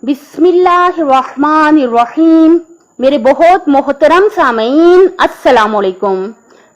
बिस्मिल्लाहिर्रहमानिर्रहीम। मेरे बहुत मोहतरम सामीन, अस्सलाम वालेकुम।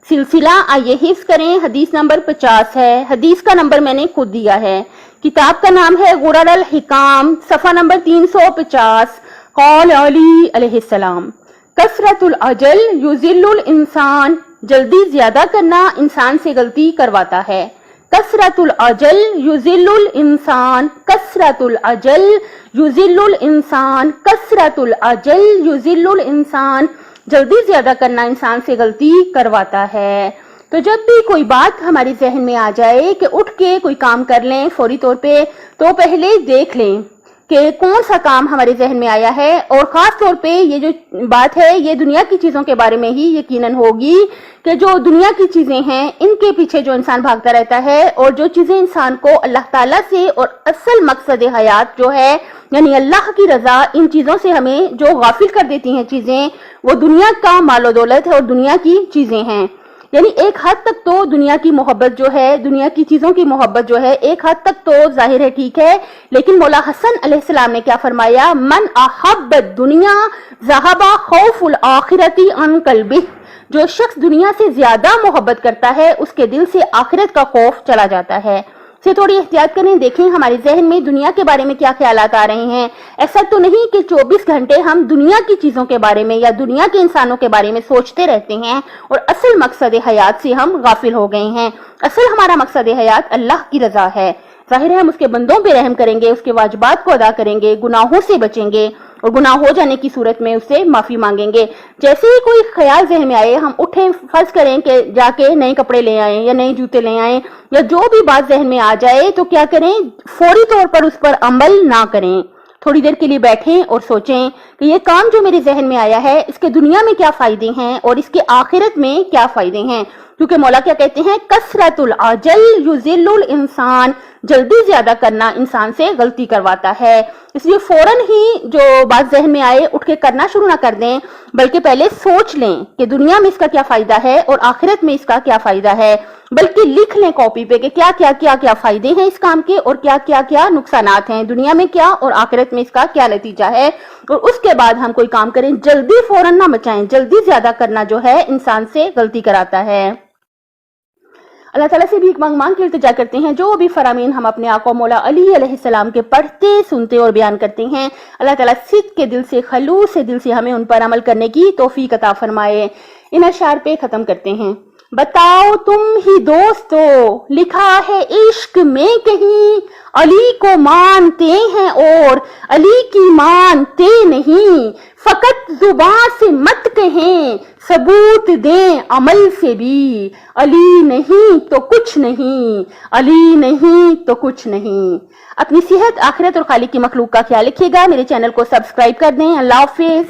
सिलसिला आइए हिफ्ज़ करें। हदीस नंबर 50 है। हदीस का नंबर मैंने खुद दिया है। किताब का नाम है गुरर अल हिकाम, सफ़ा नंबर 350। क़ाल अली अलैहिस्सलाम, कसरतुल अजल युज़िल्लुल इंसान, जल्दी ज्यादा करना इंसान से गलती करवाता है। कसरतुल अजल युज़िल्लुल इंसान, कसरतुल अजल युज़िल्लुल इंसान, कसरतुल अजल युज़िल्लुल इंसान, जल्दी ज्यादा करना इंसान से गलती करवाता है। तो जब भी कोई बात हमारे जहन में आ जाए कि उठ के कोई काम कर लें फौरी तौर पे, तो पहले देख लें कि कौन सा काम हमारे जहन में आया है। और खास तौर पे ये जो बात है ये दुनिया की चीजों के बारे में ही यकीनन होगी कि जो दुनिया की चीजें हैं इनके पीछे जो इंसान भागता रहता है, और जो चीजें इंसान को अल्लाह ताला से और असल मकसद हयात जो है यानी अल्लाह की रजा, इन चीजों से हमें जो गाफिल कर देती हैं चीजें, वो दुनिया का मालो दौलत है और दुनिया की चीजें हैं। यानी एक हद तक तो दुनिया की मोहब्बत जो है, दुनिया की चीजों की मोहब्बत जो है, एक हद तक तो जाहिर है ठीक है, लेकिन मौला हसन अलैहिस्सलाम ने क्या फरमाया, मन अहब्ब दुनिया ज़हबा खौफुल आखिरती अन कल्बी, जो शख्स दुनिया से ज्यादा मोहब्बत करता है उसके दिल से आखिरत का खौफ चला जाता है। से थोड़ी एहतियात करें, देखें हमारे जहन में दुनिया के बारे में क्या ख्यालात आ रहे हैं। ऐसा तो नहीं कि 24 घंटे हम दुनिया की चीजों के बारे में या दुनिया के इंसानों के बारे में सोचते रहते हैं और असल मकसद हयात से हम गाफिल हो गए हैं। असल हमारा मकसद हयात अल्लाह की रजा है। जाहिर है हम उसके बंदों पे रहम करेंगे, उसके वाजिबात को अदा करेंगे, गुनाहों से बचेंगे और गुनाह हो जाने की सूरत में उससे माफी मांगेंगे। जैसे ही कोई ख्याल जहन में आए, हम उठें, फर्ज करें कि जाके नए कपड़े ले आए या नए जूते ले आए या जो भी बात जहन में आ जाए, तो क्या करें, फौरी तौर पर उस पर अमल ना करें। थोड़ी देर के लिए बैठें और सोचें कि ये काम जो मेरे जहन में आया है इसके दुनिया में क्या फायदे हैं और इसके आखिरत में क्या फायदे हैं। क्योंकि मौला क्या कहते हैं, कसरतुल अजल युज़िल्लुल इंसान, जल्दी ज्यादा करना इंसान से गलती करवाता है। इसलिए फौरन ही जो बात जहन में आए उठ के करना शुरू ना कर दें, बल्कि पहले सोच लें कि दुनिया में इसका क्या फायदा है और आखिरत में इसका क्या फायदा है। बल्कि लिख लें कॉपी पे कि क्या क्या क्या क्या फायदे हैं इस काम के और क्या क्या क्या नुकसानात हैं, दुनिया में क्या और आखिरत में इसका क्या नतीजा है। और उसके बाद हम कोई काम करें, जल्दी फौरन ना मचाएं। जल्दी ज्यादा करना जो है इंसान से गलती कराता है। अल्लाह ताला से भीख मांग के इल्तिजा करते हैं, जो भी फरामीन हम अपने आका मौला अली अलैहिस्सलाम के पढ़ते, सुनते और बयान करते हैं, अल्लाह ताला सिद्क के दिल से, खलूस से दिल से हमें उन पर अमल करने की तौफीक अता फरमाए। इन अशार पे खत्म करते हैं। बताओ तुम ही दोस्तों, लिखा है इश्क में कहीं, अली को मानते हैं और अली की मानते नहीं, फकत जुबान से मत कहें, सबूत दें अमल से भी, अली नहीं तो कुछ नहीं, अली नहीं तो कुछ नहीं। अपनी सेहत, आखिरत और खालिक की मखलूक का ख्याल रखिएगा। मेरे चैनल को सब्सक्राइब कर दें। अल्लाह हाफिज।